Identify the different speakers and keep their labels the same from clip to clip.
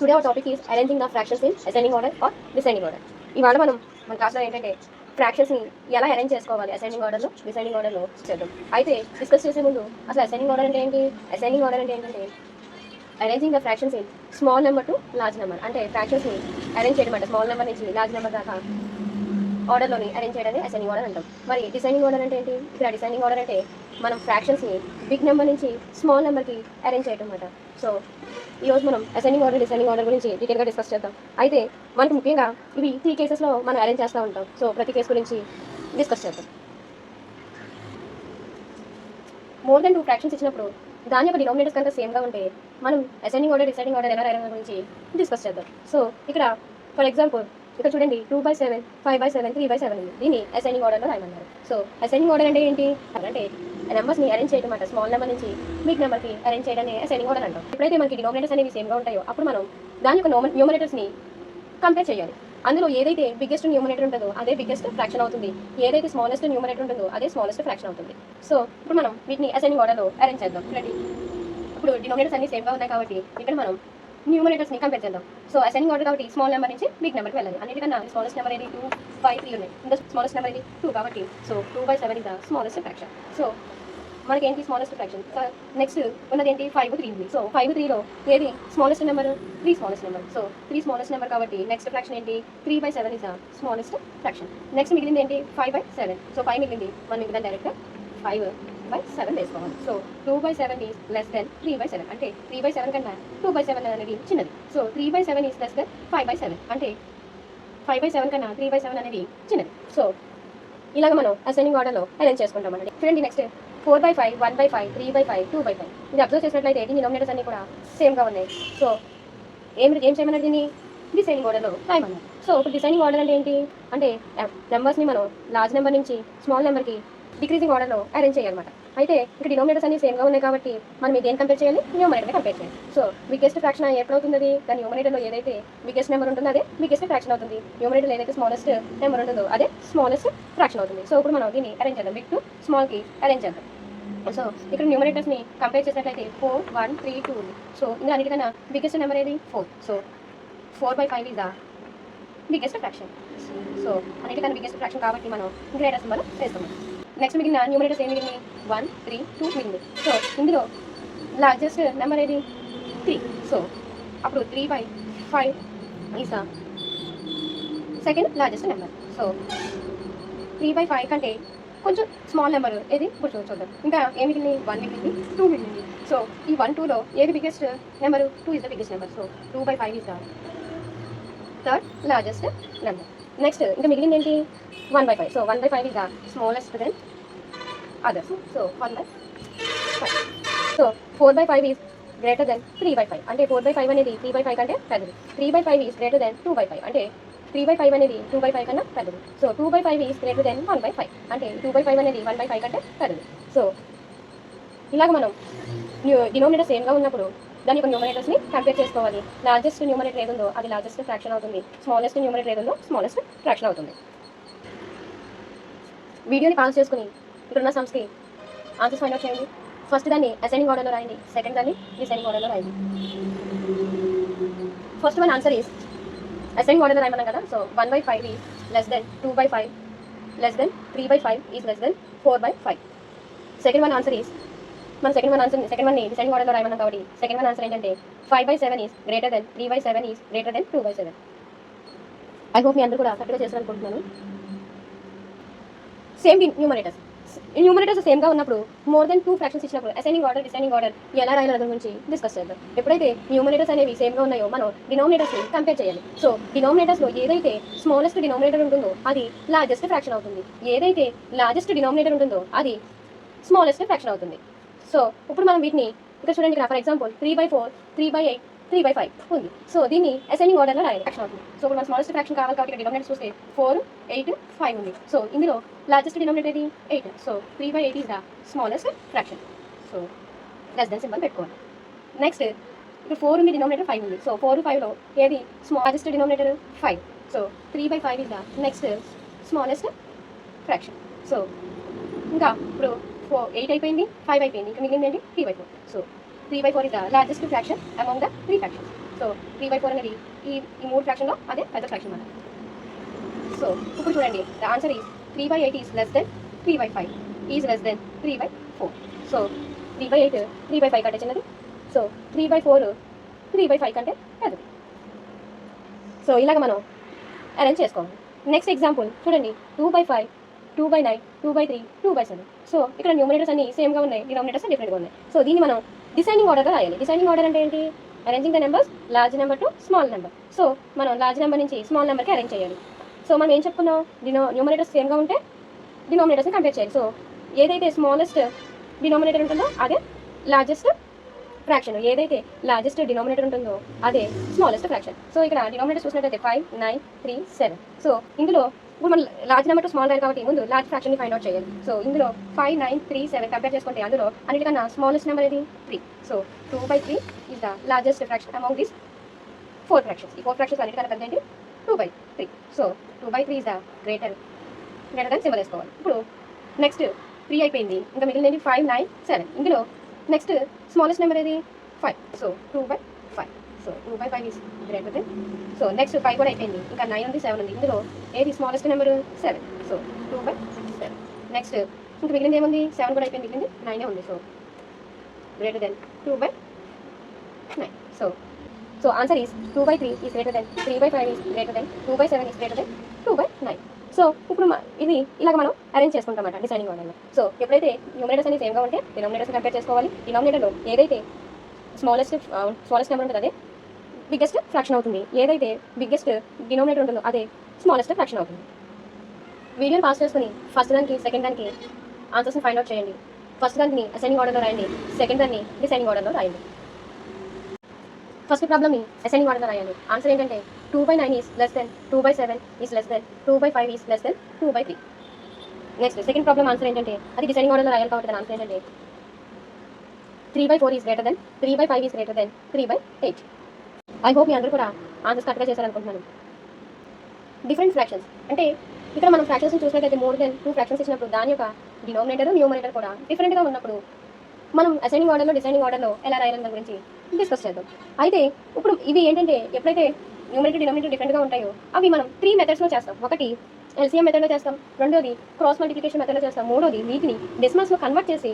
Speaker 1: Today our topic is arranging the fractions in ascending order or descending order. ఇవాళ మన క్లాస్లో ఏంటంటే ఫ్రాక్షన్స్ని ఎలా అరేంజ్ చేసుకోవాలి అసెండింగ్ ఆర్డర్లో డిసెండింగ్ ఆర్డర్లో చేద్దాం. అయితే డిస్కస్ చేసే ముందు అసలు అసెండింగ్ ఆర్డర్ అంటే ఏంటి, అసెండింగ్ ఆర్డర్ అంటే ఏంటంటే arranging the fractions in small number to large number. అంటే ఫ్రాక్షన్స్ని అరేంజ్ చేయడం అంటే స్మాల్ నెంబర్ నుంచి లార్జ్ నెంబర్ దాకా ఆర్డర్లోని అరేంజ్ చేయడాన్ని అసెండింగ్ ఆర్డర్ అంటాం. మరి డిసెండింగ్ ఆర్డర్ అంటే ఏంటి? ఇక్కడ డిసెండింగ్ ఆర్డర్ అంటే మనం ఫ్రాక్షన్స్ని బిగ్ నెంబర్ నుంచి స్మాల్ నెంబర్కి అరేంజ్ చేయడం అన్నమాట. సో ఈరోజు మనం అసెండింగ్ ఆర్డర్ డిసెండింగ్ ఆర్డర్ గురించి డీటెయిల్గా డిస్కస్ చేద్దాం. అయితే మనకు ముఖ్యంగా ఇవి 3 కేసెస్లో మనం అరేంజ్ చేస్తూ ఉంటాం. సో ప్రతి కేసు గురించి డిస్కస్ చేద్దాం. మోర్ దెన్ 2 ఫ్రాక్షన్స్ ఇచ్చినప్పుడు దాని యొక్క డినామినేటర్స్ కనుక సేమ్గా ఉంటే మనం అసెండింగ్ ఆర్డర్ డిసెండింగ్ ఆర్డర్ ఎలా రాయడం గురించి డిస్కస్ చేద్దాం. సో ఇక్కడ ఫర్ ఎగ్జాంపుల్ ఇక్కడ చూడండి 2/7, 5/7, 3/7 ఉంది. దీన్ని అసెండింగ్ ఆర్డర్లో రాయమన్నారు. సో అసెండింగ్ ఆర్డర్ అంటే ఏంటి అంటే నెంబర్స్ని అరేంజ్ చేయడం అంటే స్మాల్ నెంబర్ నుంచి బిగ్ నెంబర్కి అరేంజ్ చేయడాన్ని అసెండింగ్ ఆర్డర్ అంటాం. ఎప్పుడైతే మనకి డినామినేటర్స్ అనేవి సేమ్గా ఉంటాయో అప్పుడు మనం దాని యొక్క న్యూమరేటర్స్ని కంపేర్ చేయాలి. అందులో ఏదైతే బిగ్గెస్ట్ న్యూమరేటర్ ఉంటుందో అదే బిగ్గెస్ట్ ఫ్రాక్షన్ అవుతుంది, ఏదైతే స్మాలెస్ట్ న్యూమరేటర్ ఉంటుందో అదే స్మాలెస్ట్ ఫ్రాక్షన్ అవుతుంది. సో ఇప్పుడు మనం వీటిని అసెండింగ్ ఆర్డర్లో అరేంజ్ చేద్దాం. రెడీ. ఇప్పుడు డినామినేటర్స్ అన్ని సేమ్గా ఉన్నాయి కాబట్టి ఇక్కడ మనం న్యూమరేటర్స్ని కంపేర్ చేద్దాం. సో అసెండింగ్ ఆర్డర్ కాబట్టి స్మాల్ నెంబర్ నుంచి బిగ్ నెంబర్కి వెళ్ళాలి. అన్నిటికన్నా స్మాలెస్ట్ నెంబర్ ఏది 2, 5, 3 ఉన్నాయి. ఇంకా స్మాలెస్ట్ నెంబర్ ఏది 2 కాబట్టి so 2/7 is the smallest fraction. So మనకేంటి స్మాలెస్ట్ ఫ్రాక్షన్. నెక్స్ట్ ఉన్నది ఏంటి 5, 3 ఉంది. సో 5, 3లో ఏది smallest number 3 smallest number. So 3 smallest number కాబట్టి నెక్స్ట్ ఫ్రాక్షన్ ఏంటి 3/7 is the smallest fraction. Next మిగిలింది ఏంటి 5/7. సో 5 మిగిలింది, మనం మిగిలిన డైరెక్ట్గా 5/7 వేసుకోవాలి. సో 2/7 ఈజ్ లెస్ దెన్ 3/7 అంటే 3/7 కన్నా 2/7 అనేది చిన్నది. సో 3/7 ఈజ్ లెస్ దెన్ 5/7 అంటే 5/7 కన్నా 3/7 అనేది చిన్నది. సో ఇలాగ మనం అసెండింగ్ ఆర్డర్లో అరేంజ్ చేసుకుంటాం అండి. చూడండి నెక్స్ట్ 4/5, 1/5, 3/5, 2/5. ఇది అబ్జర్వ్ చేసినట్లయితే దీని డినామినేటర్స్ అన్ని కూడా సేమ్గా ఉన్నాయి. సో ఏం చేయమన్నారు, దీన్ని డిసైనింగ్ ఆర్డర్లో రాయమన్నారు. సో ఇప్పుడు డిసైనింగ్ ఆర్డర్ అంటే ఏంటి అంటే నెంబర్స్ని మనం లార్జ్ నెంబర్ నుంచి స్మాల్ నెంబర్కి డిక్రీజింగ్ ఆర్డర్లో అరేంజ్ చేయాలన్నమాట. అయితే ఇక్కడ డినామినేటర్స్ అన్ని సేమ్గా ఉన్నాయి కాబట్టి మనం దేని కంపేర్ చేయాలి, న్యూమరేటర్ని కంపేర్ చేయాలి. సో బిగ్గెస్ట్ ఫ్రాక్షన్ ఎప్పుడవుతుంది, దాని న్యూమరేటర్లో ఏదైతే బిగ్గెస్ట్ నెంబర్ ఉంటుందో అదే బిగ్గెస్ట్ ఫ్రాక్షన్ అవుతుంది, న్యూమరేటర్లో ఏదైతే స్మాలెస్ట్ నెంబర్ ఉంటుందో అదే స్మాలెస్ట్ ఫ్రాక్షన్ అవుతుంది. సో ఇప్పుడు మనం దీన్ని అరేంజ్ చేద్దాం, బిగ్ టు స్మాల్కి అరేంజ్ చేద్దాం. సో ఇక్కడ న్యూమరేటర్స్ని కంపేర్ చేసినట్లయితే 4, 1, 3, 2 ఉంది. సో ఇంకా అన్నిటికన్నా బిగ్గెస్ట్ నెంబర్ ఏది 4. So 4/5 is the biggest fraction. So అన్నిటికన్నా బిగ్గెస్ట్ ఫ్రాక్షన్ కాబట్టి మనం గ్రేటెస్ట్ నెంబర్ వేస్తాము. నెక్స్ట్ మిగిలిన న్యూమరేటర్స్ ఏం మిగిలింది 1, 3, 2 మిగిలింది. సో ఇందులో లార్జెస్ట్ నెంబర్ ఏది 3. సో అప్పుడు 3/5 is the second largest number. So 3/5 కంటే కొంచెం స్మాల్ నెంబర్ ఏది ఇప్పుడు చూద్దాం. ఇంకా ఏం మిగిలింది 1 మిగిలింది, 2 మిగిలింది. సో ఈ 1, 2లో ఏది biggest number 2 is the biggest number. So 2/5 is the third largest number. Next ఇంకా మిగిలింది ఏంటి 1/5. So 1/5 is the smallest than others. So 1/5. So 4/5 is greater than 3/5 అంటే 4/5 అనేది 3/5 కంటే పెద్దది. 3/5 ఈజ్ గ్రేటర్ దెన్ 2/5 అంటే 3/5 అనేది 2/5 కన్నా పెద్దది. సో 2/5 ఈజ్ గ్రేటర్ దెన్ 1/5 అంటే 2/5 అనేది 1/5 కంటే పెద్దది. సో ఇలాగ మనం డినామినేటర్ సేమ్గా ఉన్నప్పుడు దాని యొక్క న్యూమరేటర్స్ని కంపేర్ చేసుకోవాలి. లార్జెస్ట్ న్యూమరేటర్ ఏదో అది లార్జెస్ట్ ఫ్రాక్షన్ అవుతుంది, స్మాలెస్ట్ న్యూమరేటర్ ఏదో స్మాలెస్ట్ ఫ్రాక్షన్ అవుతుంది. వీడియోని పాస్ చేసుకుని ఇక్కడున్న సమ్స్కి ఆన్సర్స్ ఫైండ్ అవుట్ చేయండి. ఫస్ట్ దాన్ని అసెండింగ్ ఆర్డర్లో రాయండి, సెకండ్ దాన్ని డిసెండింగ్ ఆర్డర్లో రాయండి. First one answer is ascending ఆర్డర్లో రాయమన్నాం కదా. So 1/5 is less then 2/5 less than 3/5 is less then 4/5. Second one answer is second వన్ని డిసెండింగ్ ఆర్డర్లో రాయమన్నాం కాబట్టి సెకండ్ వన్ ఆన్సర్ ఏంటంటే 5/7 is greater than 3/7 is greater than 2/7. I hope మీ అందరూ కూడా కరెక్ట్గా చేస్తారనుకుంటున్నాను. సేమ్ న్యూమరేటర్స్ సేమ్గా ఉన్నప్పుడు మోర్ దెన్ 2 ఫ్రాక్షన్స్ ఇచ్చినప్పుడు అసెండింగ్ ఆర్డర్ డిసెండింగ్ ఆర్డర్ ఎలా రాయాలి దాని గురించి డిస్కస్ చేద్దాం. ఎప్పుడైతే న్యూమరేటర్స్ అనేవి సేమ్గా ఉన్నాయో మనం డినామినేటర్స్ని కంపేర్ చేయాలి. సో డినామినేటర్స్లో ఏదైతే స్మాలెస్ట్ డినామినేటర్ ఉంటుందో అది లార్జెస్ట్ ఫ్రాక్షన్ అవుతుంది, ఏదైతే లార్జెస్ట్ డినామినేటర్ ఉంటుందో అది స్మాలెస్ట్ ఫ్రాక్షన్ అవుతుంది. సో ఇప్పుడు మనం వీటిని ఇక్కడ చూడండి, ఇక్కడ ఫర్ ఎగ్జాంపుల్ 3/4, 3/8, 3/5 ఉంది. సో దీన్ని అసెండింగ్ ఆర్డర్లో రాయాలి, ఫ్రాక్షన్ అవుతుంది. సో ఇప్పుడు మన స్మాలెస్ట్ ఫ్రాక్షన్ కావాలి కాబట్టి డినామినేటర్ చూస్తే 4, 8, 5 ఉంది. సో ఇందులో లార్జెస్ట్ డినామినేటర్ ఏది 8. So 3/8 is the smallest fraction. So less than symbol పెట్టుకోవాలి. నెక్స్ట్ ఇక్కడ 4 ఉంది, డినామినేటర్ 5 ఉంది. సో 4, 5లో ఏది largest denominator 5. So 3/5 is the next smallest fraction. So ఇంకా ఇప్పుడు 8 అయిపోయింది, 5 అయిపోయింది, ఇంకా మిగిలింది ఏంటి 3/4. So 3/4 is the largest fraction among the 3 fractions. So 3/4 అనేది ఈ 3 ఫ్రాక్షన్లో అదే పెద్ద ఫ్రాక్షన్ అన్నమాట. సో ఇప్పుడు చూడండి, the answer is 3/8 is less then 3/5 is less then 3/4. So 3/8 3/5 కంటే చిన్నది. సో 3/4 3/5 కంటే పెద్దది. సో ఇలాగ మనం అరేంజ్ చేసుకోవాలి. నెక్స్ట్ ఎగ్జాంపుల్ చూడండి, 2/5 2/9 2/3 2/7. సో ఇక్కడ న్యూమరేటర్స్ అన్ని సేమ్గా ఉన్నాయి, డినామినేటర్స్ డిఫరెంట్గా ఉన్నాయి. సో దీన్ని మనం డిసైనింగ్ ఆర్డర్లో రాయాలి. డిసైనింగ్ ఆర్డర్ అంటే ఏంటి? Arranging the numbers large number to small number. So మనం లార్జ్ నెంబర్ నుంచి స్మాల్ నెంబర్కి అరేంజ్ చేయాలి. సో మనం ఏం చెప్పుకున్నాం, న్యూమరేటర్స్ సేమ్గా ఉంటే డినామినేటర్స్ని కంపేర్ చేయాలి. సో ఏదైతే స్మాలెస్ట్ డినామినేటర్ ఉంటుందో అదే లార్జెస్ట్ ఫ్రాక్షన్, ఏదైతే లార్జెస్ట్ డినామినేటర్ ఉంటుందో అదే స్మాలెస్ట్ ఫ్రాక్షన్. సో ఇక్కడ డినామినేటర్ చూసినట్లయితే 5 9 3 7. సో ఇందులో ఇప్పుడు మనం large number to small number కాబట్టి ముందు లార్జ్ ఫ్రాక్షన్ని ఫైండ్ అవుట్ చేయాలి. సో ఇందులో 5 9 3 7 కంపేర్ చేసుకుంటే అందులో అన్నిటికన్నా స్మాలెస్ట్ నెంబర్ ఏది? 3. So 2/3 is the largest fraction among these 4 fractions. ఈ 4 ఫ్రాక్షన్స్ అన్నిటికన్నా పెద్ద ఏంటి? 2/3. So 2/3 is the greater than symbol వేసుకోవాలి. ఇప్పుడు నెక్స్ట్ 3 అయిపోయింది, ఇంకా మిగిలినది 5 9 7. ఇందులో నెక్స్ట్ స్మాలెస్ట్ నెంబర్ ఏది? 5. So 2/5. So 2/5 is greater then. So next 5 కూడా అయిపోయింది, ఇంకా 9 ఉంది 7 ఉంది. ఇందులో ఏది స్మాలెస్ట్ నెంబర్? 7. సో 2/7. నెక్స్ట్ ఇంకా మిగిలింది ఏముంది? 7 కూడా అయిపోయింది, మిగిలింది 9 ఉంది. So greater than 2/9. So answer is 2/3 is greater than 3/5 is greater than 2/7 is greater then 2/9. So ఇప్పుడు ఇది ఇలాగ మనం అరేంజ్ చేసుకుంటాం అన్నమాట డిసైనింగ్ ఆర్డర్లో. సో ఎప్పుడైతే న్యూమరేటర్స్ అనేవి సేమ్గా ఉంటే డినామినేటర్స్ కంపేర్ చేసుకోవాలి. డినామినేటర్లో ఏదైతే స్మాలెస్ట్ నెంబర్ ఉంటుందో అదే బిగ్గెస్ట్ ఫ్రాక్షన్ అవుతుంది, ఏదైతే బిగ్గెస్ట్ డినామినేటర్ ఉంటుందో అదే స్మాలెస్ట్ ఫ్రాక్షన్ అవుతుంది. వీడియోని పాస్ చేసుకుని ఫస్ట్ దానికి సెకండ్ దానికి ఆన్సర్స్ని ఫైండ్ అవుట్ చేయండి. ఫస్ట్ దాన్ని అసెండింగ్ ఆర్డర్లో రాయండి, సెకండ్ దాన్ని డిసైనింగ్ ఆర్డర్లో రాయండి. ఫస్ట్ ప్రాబ్లమ్ని అసెండింగ్ ఆర్డర్లో రాయాలి. ఆన్సర్ ఏంటంటే 2/9 is less then 2/7 is less then 2/5 is less then 2/3. Next second problem answer ఏంటంటే అది డిసైనింగ్ ఆర్డర్లో రాయాలి కాబట్టి దాని ఆన్సర్ ఏంటంటే 3/4 is greater than 3/5 is greater than 3/8. I hope మీ అందరూ కూడా ఆన్సర్స్ కరెక్ట్గా చేశారనుకుంటున్నాను. డిఫరెంట్ ఫ్రాక్షన్స్ అంటే ఇక్కడ మనం ఫ్రాక్షన్స్ చూసినట్లయితే మోర్ దెన్ 2 ఫ్రాక్షన్స్ ఇచ్చినప్పుడు దాని యొక్క డినామినేటర్ న్యూమరేటర్ కూడా డిఫరెంట్గా ఉన్నప్పుడు మనం అసెండింగ్ ఆర్డర్లో డిసైనింగ్ ఆర్డర్లో ఎలా రాయాలని దాని గురించి డిస్కస్ చేద్దాం. అయితే ఇప్పుడు ఇవి ఏంటంటే ఎప్పుడైతే న్యూమరేటర్ డినామినేటర్ డిఫరెంట్గా ఉంటాయో అవి మనం 3 మెథడ్స్లో చేస్తాం. ఒకటి ఎల్సీఎం మెథడ్లో చేస్తాం, రెండోది క్రాస్ మల్టిప్లికేషన్ మెథడ్లో చేస్తాం, మూడోది వీటిని డెసిమల్స్లో కన్వర్ట్ చేసి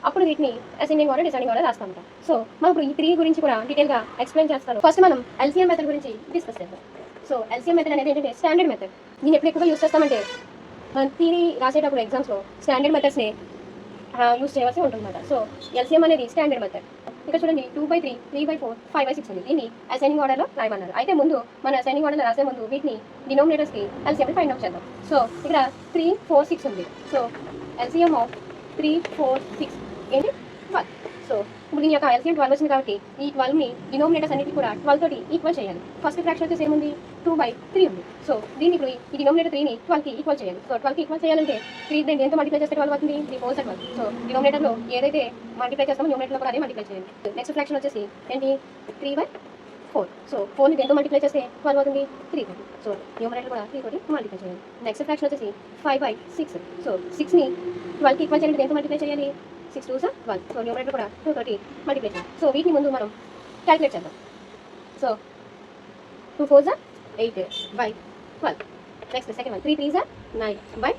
Speaker 1: అప్పుడు వీటిని అసెండింగ్ ఆర్డర్ డిసైనింగ్ ఆర్డర్ రాస్తాం. సో మనం ఇప్పుడు ఈ 3 గురించి కూడా డీటెయిల్గా ఎక్స్ప్లెయిన్ చేస్తాను. ఫస్ట్ మనం ఎల్సీఎం మెథడ్ గురించి డిస్కస్ చేద్దాం. సో ఎల్సీఎం మెథడ్ అనేది ఏంటంటే స్టాండర్డ్ మెథడ్. దీన్ని ఎప్పుడు ఎక్కువగా యూస్ చేస్తామంటే మనం థియరీ రాసేటప్పుడు ఎగ్జామ్స్లో స్టాండర్డ్ మెథడ్స్ని యూస్ చేయవలసి ఉంటుందన్నమాట. సో ఎల్సీఎం అనేది స్టాండర్డ్ మెథడ్. ఇక్కడ చూడండి 2/3 3/4 5/6 ఉంది. దీన్ని అసెండింగ్ ఆర్డర్లో రాయమన్నారు. అయితే ముందు మన అసెండింగ్ ఆర్డర్లో రాసే ముందు వీటిని డినామినేటర్స్కి ఎల్సీఎం ఫైండ్ అవుట్ చేద్దాం. సో ఇక్కడ 3 4 6 ఉంది. సో ఎల్సీఎం ఆఫ్ 3 4 6 ఏంటి? 12. సో ఇప్పుడు దీని యొక్క ఎల్సీఎం 12 వచ్చింది కాబట్టి ఈ 12ని డినామినేటర్స్ అన్నిటి కూడా 12 తోటి ఈక్వల్ చేయాలి. ఫస్ట్ ఫ్రాక్షన్ వచ్చేసి ఏముంది? 2/3 ఉంది. సో దీన్ని ఇప్పుడు ఈ డినామినేటర్ 3ని 12కి ఈక్వల్ చేయాలి. సో 12కి ఈక్వల్ చేయాలంటే 3 దీన్ని దేంతో మల్టిప్లై చేస్తే 12 అవుతుంది? 3 4 12. సో డినామినేటర్లో ఏదైతే మల్టిప్లై చేస్తామో న్యూమరేటర్లో కూడా అదే మల్టిప్లై చేయాలి. నెక్స్ట్ ఫ్రాక్షన్ వచ్చేసి ఏంటి? 3/4. సో 4ని దేంతో మల్టిప్లై చేస్తే 12 అవుతుంది? 3 తోటి. సో న్యూమరేటర్ కూడా 3 తోటి మల్టిప్లై చేయాలి. నెక్స్ట్ ఫ్రాక్షన్ వచ్చేసి 5/6. సో 6ని 12కి ఈక్వల్ చేయాలంటే దేంతో మల్టిప్లై చేయాలి? 6 2 12. సో న్యూమరేటర్ కూడా 2 తోటి మల్టిప్లై చేయాలి. సో వీటిని ముందు మనం క్యాలిక్యులేట్ చేద్దాం. So 2 4 8/12. Next second one 3 3 9/12.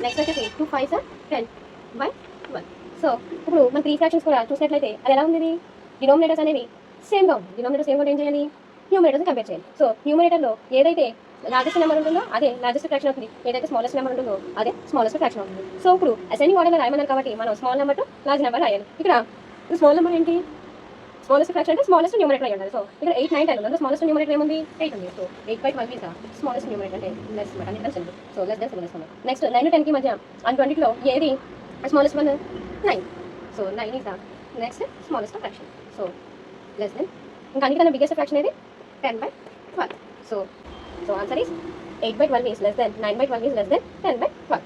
Speaker 1: Next వచ్చేసి 2 5 10/12. సో ఇప్పుడు మన 3 ఫ్రాక్షన్స్ కూడా చూసినట్లయితే అది ఎలా ఉంది? డినామినేటర్స్ అనేవి సేమ్గా ఉంది. డినామినేటర్ సేమ్గా ఏం చేయాలి? న్యూమరేటర్స్ కంపేర్ చేయాలి. సో న్యూమరేటర్లో ఏదైతే లార్జెస్ట్ నెంబర్ ఉంటుందో అదే లార్జెస్ట్ ఫ్రాక్షన్ అవుతుంది, ఏదైతే స్మాలెస్ట్ నెంబర్ ఉంటుందో అదే స్మాలెస్ట్ ఫ్రాక్షన్ అవుతుంది. సో ఇప్పుడు అసెండింగ్ ఆర్డర్లో రాయమన్నారు కాబట్టి మనం small number to large number రాయాలి. ఇక్కడ స్మాల్ నెంబర్ ఏంటి? స్మాలెస్ట్ ఫ్రాక్షన్ అంటే స్మాలెస్ట్ న్యూమరేటర్ అయ్యి ఉండాలి. సో ఇక్కడ 8 9 10 ఉంది. స్మాలెస్ట్ న్యూమరేటర్ ఏముంది? 8 ఉంది. సో 8/12 ఇస్ స్మాలెస్ట్ న్యూమరేటర్ అంటే లెస్ నెంబర్ అంటే less number. So less than smallest number. Next 9 10కి మధ్య అండ్ 20లో ఏది smallest one? 9. So 9 is the next smallest fraction. So less than ఇంకా అన్నిటికన్నా బిగ్గెస్ట్ ఫ్రాక్షన్ ఏది? 10/12. So answer is 8/12 is less than 9/12 is less than 10/12.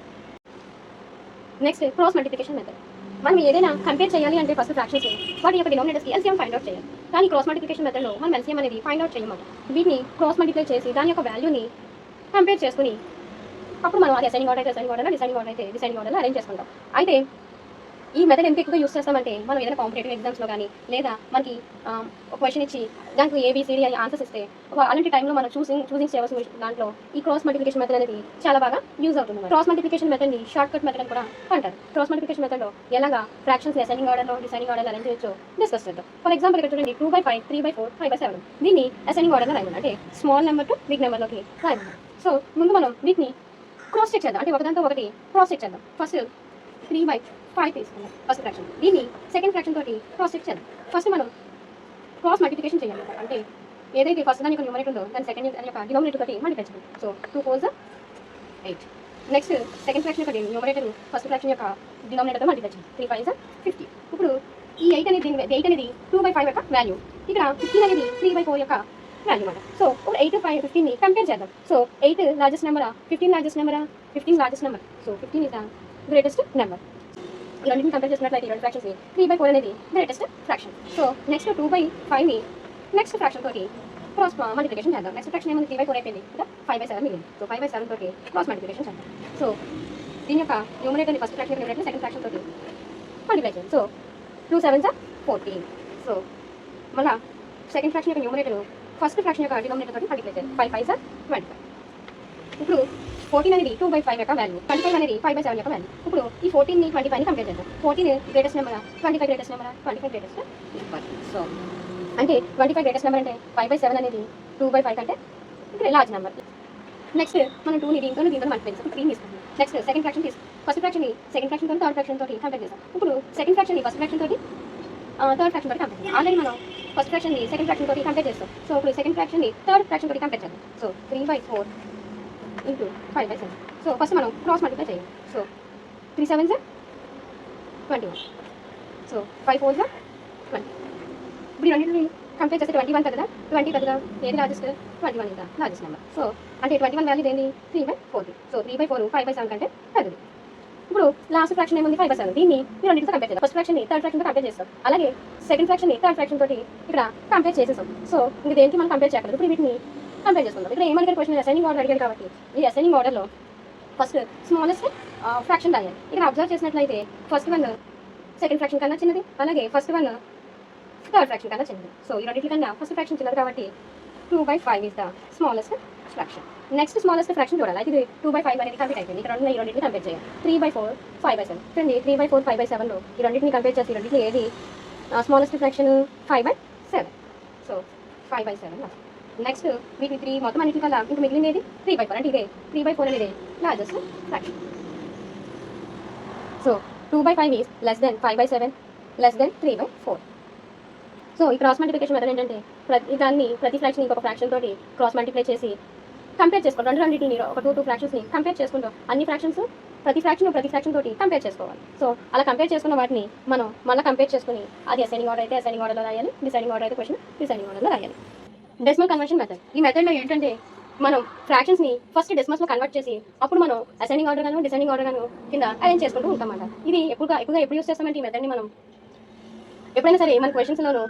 Speaker 1: Next cross multiplication method. మనం ఏదైనా compare చేయాలి అంటే ఫస్ట్ ఫ్రాక్షన్స్ వాటి యొక్క డినామినేటర్స్కి ఎల్సీఎం ఫైండ్ అవుట్ చేయాలి. కానీ క్రాస్ మల్టిప్లికేషన్ మెథడ్లో మనం ఎల్సీఎం అనేది ఫైండ్ అవుట్ చేయమాట. వీటిని క్రాస్ మల్టిప్లై చేసి దాని యొక్క వాల్యూని కంపేర్ చేసుకుని అప్పుడు మనం అది అసెండింగ్ ఆర్డర్ అయితే అసెండింగ్ ఆర్డర్, డిసైనింగ్ ఆర్డర్ అయితే డిసైనింగ్ ఆర్డర్లో అరేంజ్ చేసుకుంటాం. అయితే ఈ మెథడ్ ఎందుకు ఎక్కువగా యూస్ చేస్తామంటే మనం ఏదైనా కాంపిటేటివ్ ఎగ్జామ్స్లో కానీ లేదా మనకి ఒక క్వశ్చన్ ఇచ్చి దానికి ఏబిసిడి అని ఆన్సర్స్ ఇస్తే అలాంటి టైంలో మనం చూసింగ్ చేయవలసిన దాంట్లో ఈ క్రాస్ మల్టిప్లికేషన్ మెథడ్ అనేది చాలా బాగా యూజ్ అవుతుంది. క్రాస్ మల్టిప్లికేషన్ మెథడ్ని షార్ట్ కట్ మెథడ్ అని కూడా అంటారు. క్రాస్ మల్టిప్లికేషన్ మెథడ్లో ఎలాగా ఫ్రాక్షన్స్ అసెండింగ్ ఆర్డర్లో డిసైడింగ్ ఆర్డర్లో అరేంజ్ చేయొచ్చో డిస్కస్ చేద్దాం. ఫర్ ఎగ్జాంపుల్ ఇక్కడ చూడండి 2/5, 3/4, 5/7 దీన్ని అసెండింగ్ ఆర్డర్లో రాయమని, అంటే స్మాల్ నెంబర్ టు బిగ్ నెంబర్లోకి రాయమని. సో ముందు మనం వీటిని క్రాస్ చెక్ చేద్దాం, అంటే ఒకదాంతో ఒకటి క్రాస్ చెక్ చేద్దాం. ఫస్ట్ 3/5 తీసుకుందాం ఫస్ట్ ఫ్రాక్షన్, దీన్ని సెకండ్ ఫ్రాక్షన్ తోటి క్రాస్ చెక్ చేద్దాం. ఫస్ట్ మనం క్రాస్ మల్టిప్లికేషన్ చేయాలి, అంటే ఏదైతే ఫస్ట్ దాని యొక్క న్యూమరేటర్ ఉందో దాని సెకండ్ దాని యొక్క డినామినేటర్ తోటి మల్టిప్లై చేయాలి. సో 2 4 8. నెక్స్ట్ సెకండ్ ఫ్రాక్షన్ యొక్క న్యూమరేటర్ ఫస్ట్ ఫ్రాక్షన్ యొక్క డినామినేటర్తో మల్టిప్లై చేయాలి. 3 5 50. ఇప్పుడు ఈ 8 అనేది 2/5 యొక్క వాల్యూ, ఇక్కడ 15 అనేది 3/4 యొక్క వాల్యూ అన్నమాట. సో ఇప్పుడు 8 5 15ని కంపేర్ చేద్దాం. సో 8 లార్జెస్ట్ నెంబరా, 15 లార్జెస్ట్ నెంబరా? 15 largest number. So 15 is the greatest number. ఈ రెండింటిని కంపేర్ చేసినట్లయితే ఈ రెండు ఫ్రాక్షన్స్ 3/4 అనేది గ్రేటెస్ట్ ఫ్రాక్షన్. సో నెక్స్ట్ 2/5ని నెక్స్ట్ ఫ్రాక్షన్ తోటి క్రాస్ మల్టిప్లికేషన్ చేద్దాం. నెక్స్ట్ ఫ్రాక్షన్ ఏమైంది 3/4 అయిపోయింది, ఇంకా 5/7 మిగిలింది. సో 5/7 తోటి క్రాస్ మల్టిప్లికేషన్ చేద్దాం. సో దీని యొక్క న్యూమరేటర్ని first fraction numerator second fraction తోటి మల్టిప్లై చేయాలి. సో 2 7 14. సో మళ్ళీ సెకండ్ ఫ్రాక్షన్ యొక్క న్యూమరేటర్ ఫస్ట్ ఫ్రాక్షన్ యొక్క డినామినేటర్ తోటి మల్టిప్లై చేయాలి. 5 5 25. ఇప్పుడు 14 అనేది 2/5 యొక్క వాల్యూ, 25 అనేది 5/7 యొక్క వాల్యూ. ఇప్పుడు ఈ 14ని 25ని కంపేర్ చేద్దాం. 14 గ్రేటెస్ట్ నెంబరా, 25 గ్రేటెస్ట్ నెంబరా? 25 గ్రేటెస్ట్ నెంబర్. సో అంటే 25 గ్రేటెస్ట్ నెంబర్ అంటే 5/7 అనేది 2/5 కంటే ఇక్కడ లార్జ్ నెంబర్. నెక్స్ట్ మనం 2ని దీంతో మల్టిప్లై చేస్తాం. 3 తీసుకుంటాం. నెక్స్ట్ సెకండ్ ఫ్రాక్షన్ ఫస్ట్ ఫ్రాక్షన్ని సెకండ్ ఫ్రాక్షన్ తోటి థర్డ్ ఫ్రాక్షన్ తోటి కంపేర్ చేస్తాం. ఇప్పుడు సెకండ్ ఫ్రాక్షన్ని ఫస్ట్ ఫ్రాక్షన్ తోటి థర్డ్ ఫ్రాక్షన్ తోటి కంపేర్ చేస్తాం. ఆల్రెడీ మనం ఫస్ట్ ఫ్రాక్షన్ని సెకండ్ ఫ్రాక్షన్ తోటి కంపేర్ చేస్తాం. సో ఇప్పుడు సెకండ్ ఫ్రాక్షన్ని థర్డ్ ఫ్రాక్షన్ తోటి కంపేర్ చేద్దాం. So 3/4 into 5/7. సో ఫస్ట్ మనం క్రాస్ మల్టిప్లై చేయాలి. సో 3 7 21. సో 5 4 20. ఇప్పుడు ఈ రెండింటిని కంపేర్ చేస్తే 21 పెద్దదా, 20 పెద్దదా? ఏది లార్జెస్ట్? 21 ఇంకా లార్జెస్ట్ నెంబర్. సో అంటే 21 వాల్యూ ఏంది 3/4. సో 3/4 5/7 కంటే పెద్దది. ఇప్పుడు లాస్ట్ ఫ్రాక్షన్ ఏముంది 5/7, దీన్ని ఈ రెండింటితో కంపేర్ చేద్దాం. ఫస్ట్ ఫ్రాక్షన్ని థర్డ్ ఫ్రాక్షన్తో కంపేర్ చేస్తాం, అలాగే సెకండ్ ఫ్రాక్షన్ని థర్డ్ ఫ్రాక్షన్ తోటి ఇక్కడ కంపేర్ చేసేస్తాం. సో ఇంక దేనికి మనం కంపేర్ చేయగలదు. ఇప్పుడు వీటిని కంపేర్ చేసుకుందాం. ఇక్కడ ఏమని క్వశ్చన్ అసైనింగ్ ఆర్డర్ అడిగారు కాబట్టి ఈ అసైనింగ్ ఆర్డర్లో ఫస్ట్ స్మాలెస్ట్ ఫ్రాక్షన్ రాయాలి. ఇక్కడ అబ్జర్వ్ చేసినట్లయితే ఫస్ట్ వన్ సెకండ్ ఫ్రాక్షన్ కన్నా చిన్నది, అలాగే ఫస్ట్ వన్ థర్డ్ ఫ్రాక్షన్ కన్నా చిన్నది. సో ఈ రెండింటి కన్నా ఫస్ట్ ఫ్రాక్షన్ చిన్నది కాబట్టి 2/5 is the smallest fraction. Next smallest fraction చూడాలి. అయితే ఇది 2/5 అనేది కంప్లీట్ అయిపోయింది. ఇక్కడ ఈ రెండింటిని కంపేర్ చేయాలి. 3/4 5/7. చూడండి 3/4 5/7లో ఈ రెండింటిని కంపేర్ చేసి ఈ రెండింటిని ఏది స్మాలెస్ట్ ఫ్రాక్షన్ 5/7. సో 5/7. నెక్స్ట్ వీటి 3 మొత్తం అన్నింటి కల్లా ఇంకా మిగిలింది ఏది 3/4, అంటే ఇదే 3/4 అనేది largest fraction. So 2/5 is less then 5/7 less than 3/4. So ఈ క్రాస్ మల్టిప్లికేషన్ మెథడ్ ఏంటంటే ప్రతి ఫ్రాక్షన్ ఇంకొక ఫ్రాక్షన్ తోటి క్రాస్ మల్టిప్లై చేసి కంపేర్ చేసుకుంటాం. రెండింటిని ఒక 2 ఫ్రాక్షన్స్ని కంపేర్ చేసుకుంటాం. అన్ని ఫ్రాక్షన్స్ ప్రతి ఫ్రాక్షన్ తోటి కంపేర్ చేసుకోవాలి. సో అలా కంపేర్ చేసుకున్న వాటిని మనం మళ్ళీ కంపేర్ చేసుకుని అది అసైనింగ్ ఆర్డర్ అయితే అసైనింగ్ ఆర్డర్లో రాయాలి, డిసైడింగ్ ఆర్డర్ అయితే క్వశ్చన్ డిసైడింగ్ ఆర్డర్లో రాయాలి. Decimal conversion method. ఈ మెథడ్లో ఏంటంటే మనం ఫ్రాక్షన్స్ని ఫస్ట్ డెసిమల్స్లో కన్వర్ట్ చేసి అప్పుడు మనం అసైనింగ్ ఆర్డర్ గాను డిసైడింగ్ ఆర్డర్ గాను కింద అరేంజ్ చేసుకుంటూ ఉంటామన్నమాట. ఇది ఎక్కువగా ఎప్పుడు యూస్ చేస్తామంటే ఈ మెథడ్ని మనం ఎప్పుడైనా సరే మన క్వశ్చన్స్లోనూ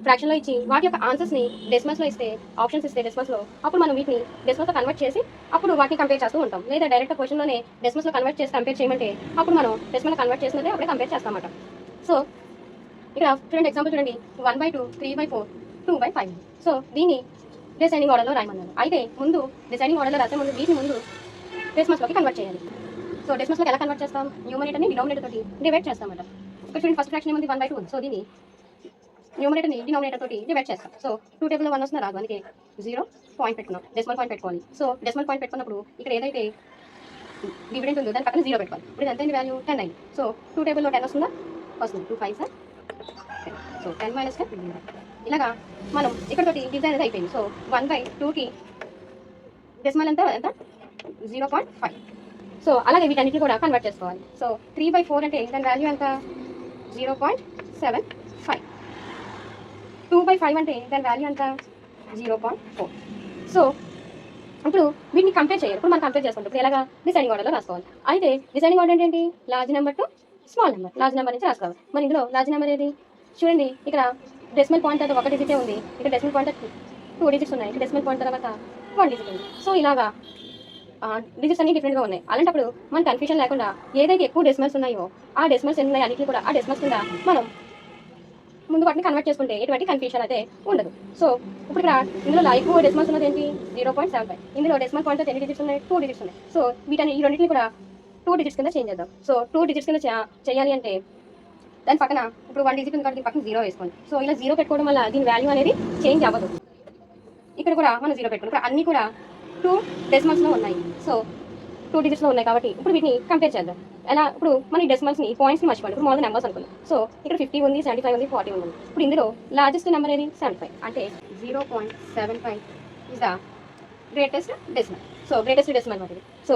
Speaker 1: ఫ్రాక్షన్లో ఇచ్చి వాటి యొక్క ఆన్సర్స్ని డెసిమల్స్లో ఇస్తే, ఆప్షన్స్ ఇస్తే డెసిమల్స్లో, అప్పుడు మనం వీటిని డెసిమల్స్లో కన్వర్ట్ చేసి అప్పుడు వాటిని కంపేర్ చేస్తూ ఉంటాం. లేదా డైరెక్ట్ క్వశ్చన్లోనే డెసిమల్స్లో కన్వర్ట్ చేసి కంపేర్ చేయమంటే అప్పుడు మనం డెసిమల్లో కన్వర్ట్ చేసినదే అప్పుడే కంపేర్ చేస్తామన్నమాట. సో ఇక్కడ చూడండి ఎగ్జాంపుల్ చూడండి 1/2 3/4 2/5. సో దీన్ని డిసైడింగ్ ఆర్డర్లో రాయమన్నారు. అయితే ముందు డిసైడింగ్ ఆర్డర్లో రాసే ముందు వీటిని ముందు డెసిమల్స్లోకి కన్వర్ట్ చేయాలి. సో డెసిమల్స్లోకి ఎలా కన్వర్ట్ చేస్తాం? న్యూమరేటర్ని డినామినేటర్ తోటి డివైడ్ చేస్తామన్నమాట. ఇక్కడ చూడండి ఫస్ట్ ఫ్రాక్షన్ ఏముంది 1/2 ఉంది. సో దీన్ని న్యూమరేటర్ని డినామినేటర్ తోటి డివైడ్ చేస్తాం. సో 2 టేబుల్లో 1 వస్తుందా రాదు, అందుకే 0 పాయింట్ పెట్టుకున్నాం. డెసిమల్ పాయింట్ పెట్టుకోవాలి. సో డెసిమల్ పాయింట్ పెట్టుకున్నప్పుడు ఇక్కడ ఏదైతే డివిడెంట్ ఉందో దాని పక్కన 0 పెట్టుకోవాలి. ఇప్పుడు ఎంత వాల్యూ 10 అయింది. సో 2 టేబుల్లో 10 వస్తుందా? వస్తుంది. 2 5 సో 10 - 10 ఇలాగా మనం ఇక్కడతోటి డివిజన్ అనేది అయిపోయింది. సో 1/2కి డెసిమల్ ఎంత 0.5. సో అలాగే వీటన్నిటిని కూడా కన్వర్ట్ చేసుకోవాలి. సో 3/4 అంటే దాని వాల్యూ ఎంత 0.75. 2/5 అంటే దాని వాల్యూ ఎంత 0.4. సో ఇప్పుడు వీటిని కంపేర్ చేయాలి. ఇప్పుడు మనం కంపేర్ చేసుకుంటాం. ఇప్పుడు ఎలాగా డిసైడింగ్ ఆర్డర్లో రాసుకోవాలి. అయితే డిసైడింగ్ ఆర్డర్ ఏంటి? Large number to small number. Large number నుంచి రాసుకోవాలి. మరి ఇందులో లార్జ్ నెంబర్ ఏది? చూడండి ఇక్కడ డెసిమల్ పాయింట్ తర్వాత 1 డిజిటే ఉంది. ఇక్కడ డెసిమల్ పాయింట్ 2 డిజిట్స్ ఉన్నాయి. ఇక్కడ డెసిమల్ పాయింట్ తర్వాత 1 డిజిట్ ఉంది. సో ఇలాగా డిజిట్స్ అన్ని డిఫరెంట్గా ఉన్నాయి. అలాంటప్పుడు మన కన్ఫ్యూషన్ లేకుండా ఏదైతే ఎక్కువ డెసిమల్స్ ఉన్నాయో ఆ డెసిమల్స్ ఎన్ని ఉన్నాయి అన్నింటినీ కూడా ఆ డెసిమల్స్ కింద మనం ముందు వాటిని కన్వర్ట్ చేసుకుంటే ఎటువంటి కన్ఫ్యూషన్ అయితే ఉండదు. సో ఇప్పుడు ఇక్కడ ఇందులో ఎక్కువ డెసిమల్స్ ఉన్నది ఏంటి 0.75. ఇందులో డెసిమల్ పాయింట్ ఎన్ని డిజిట్స్ ఉన్నాయి 2 డిజిట్స్ ఉన్నాయి. సో ఈ రెండింటిని కూడా 2 డిజిట్స్ కింద చేంజ్ చేద్దాం. సో 2 డిజిట్స్ కింద చేయాలి అంటే దాని పక్కన ఇప్పుడు 1 డిజిట్ ఉంది కాబట్టి పక్కన 0 వేసుకోండి. సో ఇలా 0 పెట్టుకోవడం వల్ల దీని వాల్యూ అనేది చేంజ్ అవ్వదు. ఇక్కడ కూడా మనం 0 పెట్టుకోండి. ఇక్కడ అన్నీ కూడా 2 డెసిమల్స్లో ఉన్నాయి. సో 2 డిజిట్స్లో ఉన్నాయి కాబట్టి ఇప్పుడు వీటిని కంపేర్ చేద్దాం. ఎలా ఇప్పుడు మన ఈ డెసిమల్స్ని పాయింట్స్ని మర్చిపోండి. ఇప్పుడు మామూలుగా నెంబర్స్ అనుకున్నాం. సో ఇక్కడ 50 ఉంది, 75 ఉంది, 40 ఉంది. ఇప్పుడు ఇందులో లార్జెస్ట్ నెంబర్ ఏది 75. అంటే 0.75 is the greatest decimal. So greatest decimal అనేది. సో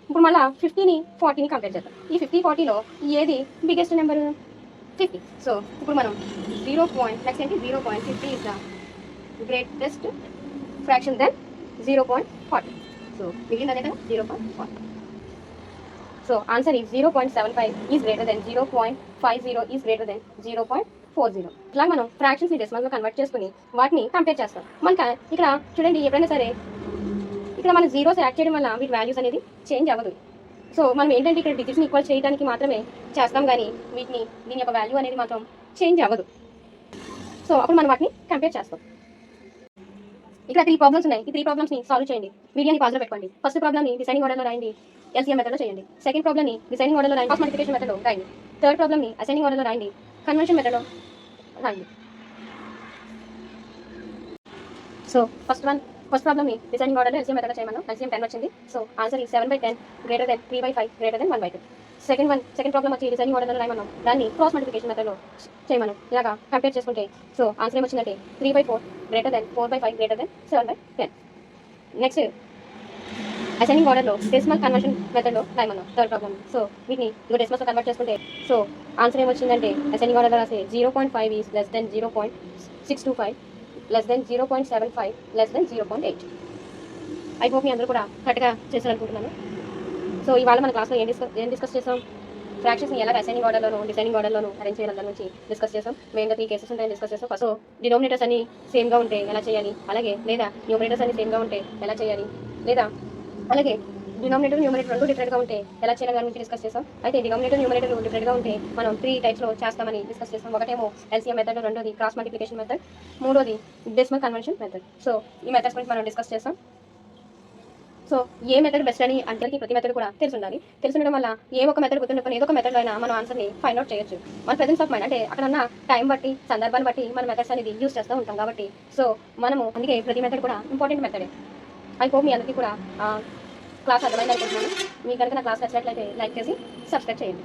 Speaker 1: ఇప్పుడు మళ్ళీ 50ని 40ని కంపేర్ చేద్దాం. ఈ 50, 40లో ఏది బిగ్గెస్ట్ నెంబర్ 50. సో ఇప్పుడు మనం నెక్స్ట్ ఏంటి 0.50 is the greatest fraction than 0.40. So మిగిలింది అదే కదా 0.40. So answer is 0.75 is greater than 0.50 is greater than 0.40. ఇలా మనం ఫ్రాక్షన్స్ని డెసిమల్గా కన్వర్ట్ చేసుకుని వాటిని కంపేర్ చేస్తాం. మనకు ఇక్కడ చూడండి ఎప్పుడైనా సరే ఇక్కడ మనం జీరోస్ యాడ్ చేయడం వల్ల వీటి వాల్యూస్ అనేది చేంజ్ అవ్వదు. సో మనం ఏంటంటే ఇక్కడ డిజిట్స్ని ఈక్వల్ చేయడానికి మాత్రమే చేస్తాం కానీ దీని యొక్క వాల్యూ అనేది మాత్రం చేంజ్ అవ్వదు. సో అప్పుడు మనం వాటిని కంపేర్ చేస్తాం. ఇక్కడ 3 ప్రాబ్లమ్స్ ఉన్నాయి. ఈ 3 ప్రాబ్లమ్స్ని సాల్వ్ చేయండి. వీడియోని పాజ్లో పెట్టుకోండి. ఫస్ట్ ప్రాబ్లమ్ని డిసైడింగ్ ఆర్డర్లో రాయండి, ఎల్సీఎం మెథడ్లో చేయండి. సెకండ్ ప్రాబ్లమ్ని డిసైడింగ్ ఆర్డర్లో రాయండి, క్రాస్ మల్టిప్లికేషన్ మెథడ్లో రాయండి. థర్డ్ ప్రాబ్లమ్ని అసెండింగ్ ఆర్డర్లో రాయండి, కన్వెన్షన్ మెథడ్లో రాయండి. సో ఫస్ట్ ప్రాబ్లమ్ని డిసైడింగ్ ఆర్డర్లో ఎల్సీఎం మెథడ్లో చేయమను. ఎల్సీఎం 10 వచ్చింది. సో ఆన్సర్ ఈ 7/10 greater than 3/5 greater than 1/2. Second problem వచ్చి డిసైడింగ్ ఆర్డర్లో రాయమన్నాం. దాన్ని క్రాస్ మల్టిప్లికేషన్ మెథడ్లో చేయమను. ఇలాగా కంపేర్ చేసుకుంటే సో ఆన్సర్ ఏమొచ్చిందంటే 3/4 greater than 4/5 greater than 7/10. Next ascending ఆర్డర్లో డెసిమల్ కన్వర్షన్ మెథడ్లో రాయమన్నాం థర్డ్ ప్రాబ్లమ్. సో వీటిని డెసిమల్స్లో కన్వర్ట్ చేసుకుంటే సో ఆన్సర్ ఏమొచ్చిందంటే అసెండింగ్ ఆర్డర్లో రాసే 0.5 is less than 0.625 less than 0.75 less than 0.8. I hope మీ అందరూ కూడా కరెక్ట్గా చేశారనుకుంటున్నాను. సో ఇవాళ మన క్లాస్లో ఏం డిస్కస్ చేసాం, ఫ్రాక్షన్స్ని ఎలా అసెండింగ్ ఆర్డర్లోను డిసైడింగ్ ఆర్డర్లోను అరేంజ్ చేయాలి దాని గురించి డిస్కస్ చేసాం. మెయిన్గా 3 కేసెస్ ఉంటాయని డిస్కస్ చేసాం. సో డినోమినేటర్స్ అన్ని సేమ్గా ఉంటే ఎలా చేయాలి, అలాగే లేదా న్యూమరేటర్స్ అన్ని సేమ్గా ఉంటే ఎలా చేయాలి, లేదా అలాగే డినామినేటర్ న్యూమరేటర్ రెండు డిఫరెంట్గా ఉంటే ఎలా చేయాలి దాని గురించి డిస్కస్ చేసాం. అయితే డినామినేటర్ న్యూమరేటర్ డిఫరెంట్గా ఉంటే మనం 3 టైప్స్లో చేస్తామని డిస్కస్ చేస్తాం. ఒకటేమో ఎల్సీఎం మెథడ్, రెండోది క్రాస్ మల్టిప్లికేషన్ మెథడ్, మూడోది డెసిమల్ కన్వర్షన్ మెథడ్. సో ఈ మెథడ్స్ గురించి మనం డిస్కస్ చేస్తాం. సో ఏ మెథడ్ బెస్ట్ అని అంటే ప్రతి మెథడ్ కూడా తెలుసుండాలి. తెలుసుండడం వల్ల ఏ ఒక మెథడ్ గుర్తుండకుండా ఏదో ఒక మెథడ్లో అయినా మనం ఆన్సర్ని ఫైండ్ అవుట్ చేయొచ్చు. మన ప్రెజెన్స్ ఆఫ్ మైండ్ అంటే అక్కడ ఉన్న టైం బట్టి సందర్భాన్ని బట్టి మన మెథడ్స్ అనేది యూస్ చేస్తూ ఉంటాం కాబట్టి సో మనము అందుకే ప్రతి మెథడ్ కూడా ఇంపార్టెంట్ మెథడే. ఐ హోప్ మీ అందరికీ కూడా క్లాస్ అర్థమైంది అనుకుంటున్నాను. మీకు కనుక నా క్లాస్ నచ్చినట్లయితే లైక్ చేసి సబ్స్క్రైబ్ చేయండి.